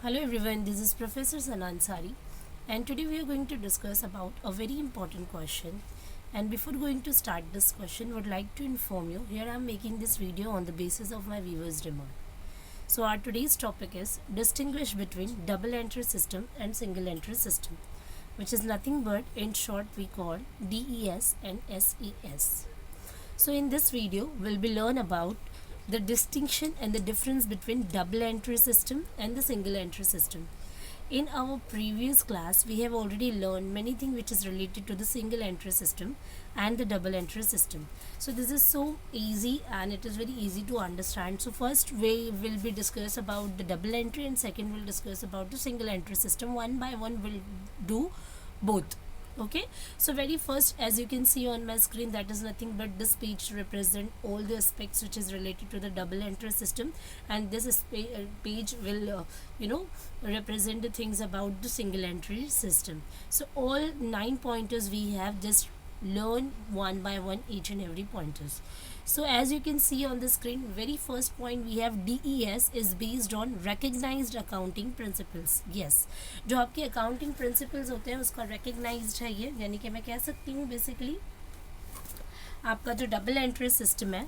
Hello everyone, this is Professor Sanan Sari, and today we are going to discuss about a very important question. And before going to start this question, would like to inform you here I am making this video on the basis of my viewers' demand. So our today's topic is distinguish between double entry system and single entry system, which is nothing but in short we call DES and SES. So in this video, we'll be learn about the distinction and the difference between double entry system and the single entry system. In our previous class, we have already learned many things which is related to the single entry system and the double entry system. So this is so easy and it is very easy to understand. So first we will be discuss about the double entry and second we'll discuss about the single entry system. One by one we'll do both. Okay, so very first, as you can see on my screen, that is nothing but this page represent all the aspects which is related to the double entry system, and this page will represent the things about the single entry system. So all 9 pointers we have just learn one by one each and every pointers. So as you can see on the screen, very first point we have DES is based on recognized accounting principles. Yes, जो आपके accounting principles होते हैं उसका recognized है ये, यानी कि मैं कह सकती हूँ बेसिकली आपका जो डबल एंट्री सिस्टम है.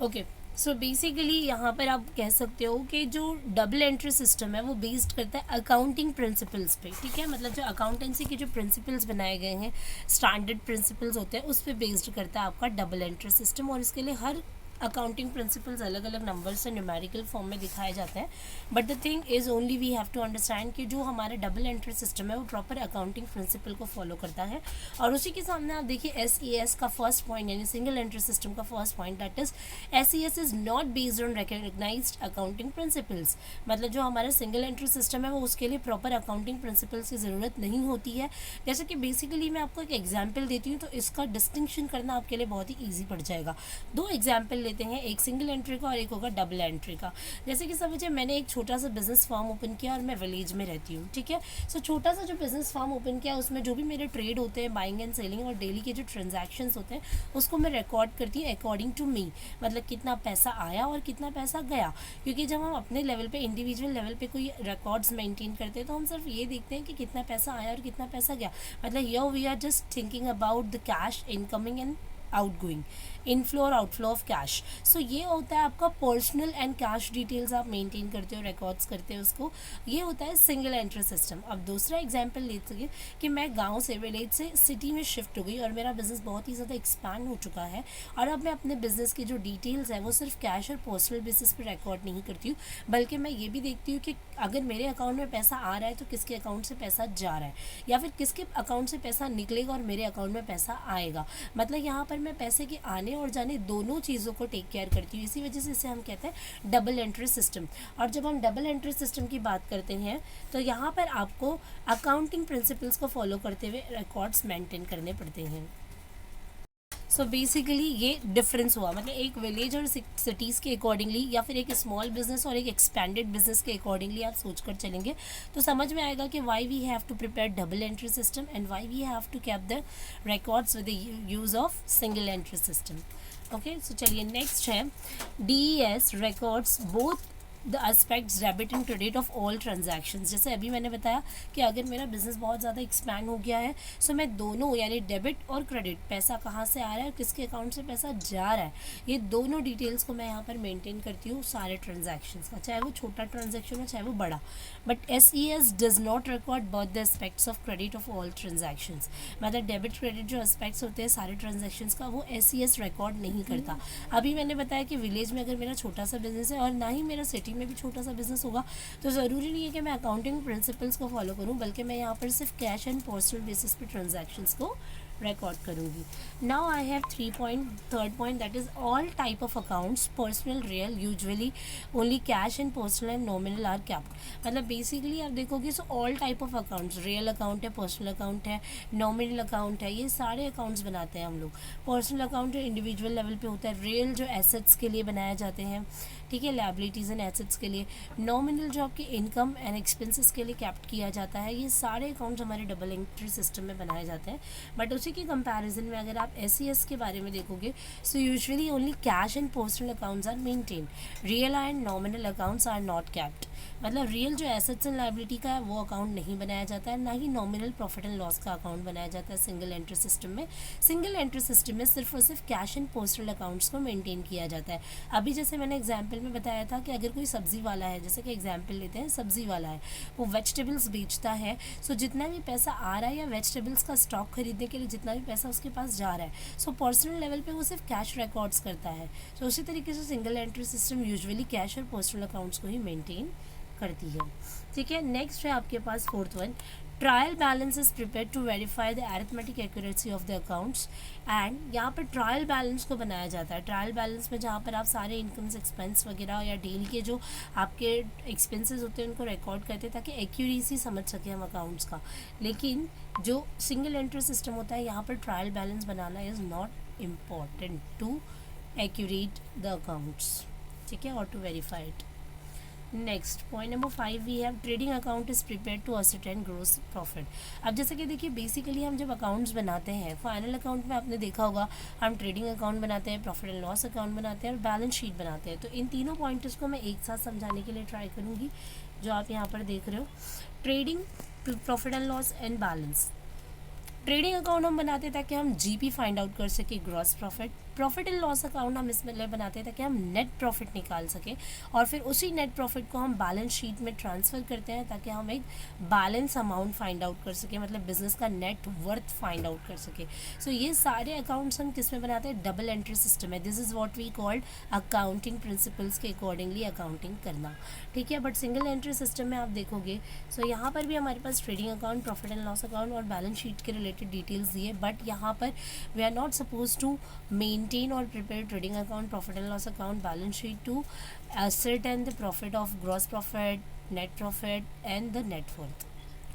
ओके, सो बेसिकली यहाँ पर आप कह सकते हो कि जो डबल एंट्री सिस्टम है वो बेस्ड करता है अकाउंटिंग प्रिंसिपल्स पे. ठीक है, मतलब जो अकाउंटेंसी के जो प्रिंसिपल्स बनाए गए हैं, स्टैंडर्ड प्रिंसिपल्स होते हैं, उस पर बेस्ड करता है आपका डबल एंट्री सिस्टम. और इसके लिए हर अकाउंटिंग प्रिंसिपल्स अलग अलग नंबर से न्यूमेरिकल फॉर्म में दिखाए जाते हैं. But the thing is only we have to understand कि जो हमारा डबल एंट्री सिस्टम है वो प्रॉपर अकाउंटिंग प्रिंसिपल को फॉलो करता है. और उसी के सामने आप देखिए SES का फर्स्ट पॉइंट यानी सिंगल एंट्री सिस्टम का first point, that is SES is not based on recognised accounting principles. मतलब जो हमारा सिंगल एंट्री सिस्टम है वो उसके लिए प्रॉपर अकाउंटिंग प्रिंसिपल्स की ज़रूरत नहीं होती है. जैसे कि बेसिकली मैं आपको एक एग्जाम्पल देती हूँ तो इसका डिस्टिंक्शन करना आपके लिए बहुत ही ईजी पड़ जाएगा. दो एग्जाम्पल लेते हैं, एक सिंगल एंट्री का और एक होगा डबल एंट्री का. जैसे कि समझिए मैंने एक छोटा सा बिजनेस फॉर्म ओपन किया और मैं विलेज में रहती हूँ. ठीक है, सो छोटा सा जो बिजनेस फॉर्म ओपन किया उसमें जो भी मेरे ट्रेड होते हैं, बाइंग एंड सेलिंग और डेली के जो ट्रांजैक्शंस होते हैं उसको मैं रिकॉर्ड करती हूँ अकॉर्डिंग टू मी. मतलब कितना पैसा आया और कितना पैसा गया. क्योंकि जब हम अपने लेवल पे इंडिविजुअल लेवल पे कोई रिकॉर्ड्स मेंटेन करते हैं तो हम सिर्फ ये देखते हैं कि कितना पैसा आया और कितना पैसा गया. मतलब here we are just thinking about the cash incoming and outgoing, inflow और आउटफ्लो ऑफ कैश. सो ये होता है आपका पर्सनल एंड कैश डिटेल्स आप मेंटेन करते हो, रिकॉर्ड्स करते हो उसको. ये होता है सिंगल एंट्री सिस्टम. अब दूसरा एग्जांपल ले सके कि मैं गांव से विलेज से सिटी में शिफ्ट हो गई और मेरा बिजनेस बहुत ही ज़्यादा एक्सपैंड हो चुका है और अब मैं अपने बिजनेस की जो डिटेल्स है वो सिर्फ कैश और पर्सनल बेसिस पर रिकॉर्ड नहीं करती हूँ, बल्कि मैं ये भी देखती हूँ कि अगर मेरे अकाउंट में पैसा आ रहा है तो किसके अकाउंट से पैसा जा रहा है या फिर किसके अकाउंट से पैसा निकलेगा और मेरे अकाउंट में पैसा आएगा. मतलब यहाँ पर मैं पैसे के आने और जाने दोनों चीज़ों को टेक केयर करती हूँ. इसी वजह से इसे हम कहते हैं डबल एंट्री सिस्टम. और जब हम डबल एंट्री सिस्टम की बात करते हैं तो यहाँ पर आपको अकाउंटिंग प्रिंसिपल्स को फॉलो करते हुए रिकॉर्ड्स मेंटेन करने पड़ते हैं. सो बेसिकली ये डिफरेंस हुआ, मतलब एक विलेज और सिटीज़ के अकॉर्डिंगली या फिर एक स्मॉल बिजनेस और एक एक्सपेंडेड बिजनेस के अकॉर्डिंगली आप सोच कर चलेंगे तो समझ में आएगा कि why we have to prepare double entry system and why we have to cap the records with the use of single entry system. Okay, so चलिए नेक्स्ट है DES records both the aspects debit and credit of all transactions. जैसे अभी मैंने बताया कि अगर मेरा business बहुत ज़्यादा एक्सपैंड हो गया है सो मैं दोनों यानी डेबिट और क्रेडिट, पैसा कहाँ से आ रहा है और किसके अकाउंट से पैसा जा रहा है, ये दोनों डिटेल्स को मैं यहाँ पर मेंटेन करती हूँ सारे ट्रांजैक्शंस का, चाहे वो छोटा ट्रांजैक्शन हो चाहे वो बड़ा. But SES does not record both the aspects of credit of all transactions. मतलब डेबिट क्रेडिट जो एस्पेक्ट्स होते हैं सारे ट्रांजैक्शंस का वो SES रिकॉर्ड नहीं करता. अभी मैंने बताया कि विलेज में अगर मेरा छोटा सा बिजनेस है और ना ही मेरा सिटी में भी छोटा सा बिजनेस होगा तो ज़रूरी नहीं है कि मैं अकाउंटिंग प्रिंसिपल्स को फॉलो करूं, बल्कि मैं यहाँ पर सिर्फ कैश एंड पर्सनल बेसिस पे ट्रांजैक्शंस को रिकॉर्ड करूँगी. Now I have third point that is all type of accounts personal real usually only cash and personal and nominal are kept. मतलब बेसिकली आप देखोगे so all type of accounts, real account है, personal account है, nominal account है, ये सारे accounts बनाते हैं हम लोग. पर्सनल अकाउंट जो इंडिविजुअल लेवल पे होता है, रियल जो एसेट्स के लिए बनाए जाते हैं, ठीक है, लायबिलिटीज़ एंड एसेट्स के लिए, नॉमिनल जो आपके इनकम एंड एक्सपेंसेस के लिए कैप्ट किया जाता है. ये सारे अकाउंट्स हमारे डबल एंट्री सिस्टम में बनाए जाते हैं. बट उसी के कंपैरिजन में अगर आप SES के बारे में देखोगे so usually only cash and personal accounts are maintain, real and nominal accounts are not kept. मतलब रियल जो एसेट्स एंड लाइबिलिटी का है वो अकाउंट नहीं बनाया जाता है, ना ही नॉमिनल प्रॉफिट एंड लॉस का अकाउंट बनाया जाता है सिंगल एंट्री सिस्टम में। सिंगल एंट्री सिस्टम में सिर्फ और सिर्फ कैश एंड पोस्टल अकाउंट्स को मेंटेन किया जाता है। अभी जैसे मैंने एग्जाम्पल में बताया था कि अगर कोई सब्जी वाला है, जैसे कि एग्जाम्पल लेते हैं, सब्जी वाला है, वो वेजिटेबल्स बेचता है, सो जितना भी पैसा आ रहा है या वेजिटेबल्स का स्टॉक खरीदने के लिए जितना भी पैसा उसके पास जा रहा है, सो पर्सनल लेवल पे वो सिर्फ कैश रिकॉर्ड्स करता है। सो उसी तरीके से single entry system usually cash और पोस्टल अकाउंट्स को ही मेंटेन करती है। ठीक है, नेक्स्ट है आपके पास fourth one, trial balance is prepare to verify the arithmetic accuracy of the accounts. And यहाँ पर ट्रायल बैलेंस को बनाया जाता है। ट्रायल बैलेंस में जहाँ पर आप सारे इनकम्स एक्सपेंस वगैरह या डेली के जो आपके एक्सपेंसेस होते हैं उनको रिकॉर्ड करते हैं ताकि एक्यूरेसी समझ सके हम अकाउंट्स का। लेकिन जो सिंगल एंट्री सिस्टम होता है यहाँ पर ट्रायल बैलेंस बनाना is not important to accurate the accounts, ठीक है, और to verify it. Next point number 5 we have trading account is prepare to ascertain gross profit. अब जैसे कि देखिए बेसिकली हम जब अकाउंट्स बनाते हैं, फाइनल अकाउंट में आपने देखा होगा हम ट्रेडिंग अकाउंट बनाते हैं, प्रॉफिट एंड लॉस अकाउंट बनाते हैं और बैलेंस शीट बनाते हैं। तो इन तीनों पॉइंट्स को मैं एक साथ समझाने के लिए ट्राई करूँगी। जो आप यहाँ पर देख रहे हो, trading, profit and loss and balance. Trading account हम बनाते हैं ताकि हम जीपी फाइंड आउट कर सके, gross profit. Profit and loss account हम इसमें लिए बनाते हैं ताकि हम नेट प्रॉफिट निकाल सकें और फिर उसी नेट प्रॉफिट को हम बैलेंस शीट में ट्रांसफ़र करते हैं ताकि हम एक बैलेंस अमाउंट फाइंड आउट कर सकें, मतलब बिजनेस का नेट वर्थ फाइंड आउट कर सके। सो ये सारे अकाउंट्स हम किस में बनाते हैं, डबल एंट्री सिस्टम है। This is what we called accounting principles के अकॉर्डिंगली अकाउंटिंग करना, ठीक है। बट सिंगल एंट्री सिस्टम में आप देखोगे सो यहाँ पर भी हमारे पास trading account, profit and loss account और बैलेंस शीट के रिलेटेड डिटेल्स दिए, बट यहाँ पर we are not suppose to maintain और prepare trading account, profit and loss account, balance sheet to ascertain the profit of gross profit, net profit and the net worth.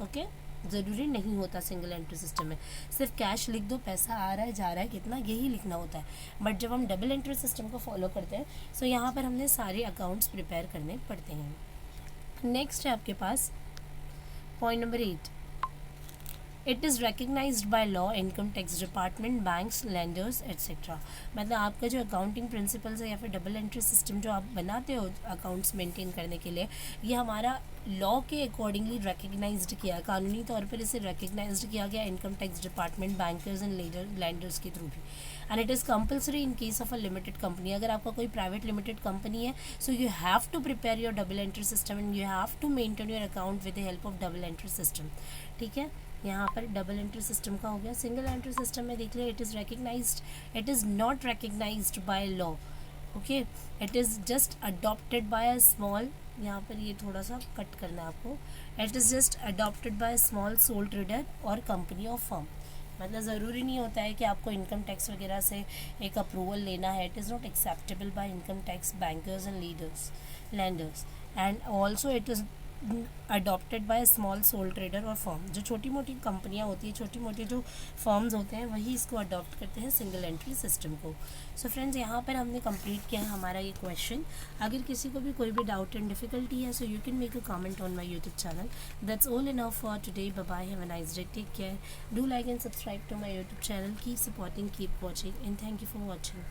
Okay, ज़रूरी नहीं होता single entry system में सिर्फ cash लिख दो, पैसा आ रहा है जा रहा है कितना, यही लिखना होता है। बट जब हम डबल एंट्री सिस्टम को फॉलो करते हैं सो यहाँ पर हमने सारे अकाउंट्स प्रिपेयर करने पड़ते हैं। नेक्स्ट है आपके पास point number 8, it is recognised by law, income tax department, banks, lenders etcetera. मतलब आपका जो अकाउंटिंग प्रिंसिपल्स है या फिर डबल एंट्री सिस्टम जो आप बनाते हो अकाउंट्स मेंटेन करने के लिए, ये हमारा लॉ के अकॉर्डिंगली रिकग्नाइज्ड किया, कानूनी तौर पर इसे रिकग्नाइज्ड किया गया income tax department, bankers and lenders के थ्रू भी। And it is compulsory in case of a limited company. अगर आपका कोई प्राइवेट लिमिटेड कंपनी है so you have to prepare your double entry system and you have to maintain your account with the help of double entry system, ठीक है। यहाँ पर double entry system का हो गया। सिंगल एंट्री सिस्टम में देख लिया, it is recognised, it is not recognised by law, okay, it is just adopted by a small, यहाँ पर ये थोड़ा सा कट करना है आपको, it is just adopted by small sole trader और कंपनी ऑफ फर्म। मतलब ज़रूरी नहीं होता है कि आपको इनकम टैक्स वगैरह से एक अप्रूवल लेना है। It is not acceptable bye income tax, bankers and lenders and also it is adopted by small sole trader और फर्म। जो छोटी मोटी कंपनियां होती हैं, छोटी मोटी जो फर्म्स होते हैं, वही इसको अडॉप्ट करते हैं सिंगल एंट्री सिस्टम को। सो फ्रेंड्स, यहाँ पर हमने कंप्लीट किया है हमारा ये क्वेश्चन। अगर किसी को भी कोई भी डाउट एंड डिफिकल्टी है so you can make a comment on my YouTube channel. That's all enough for today. Bye bye, have a nice day, take care, do like and subscribe to my YouTube channel, keep supporting, keep watching and thank you for watching.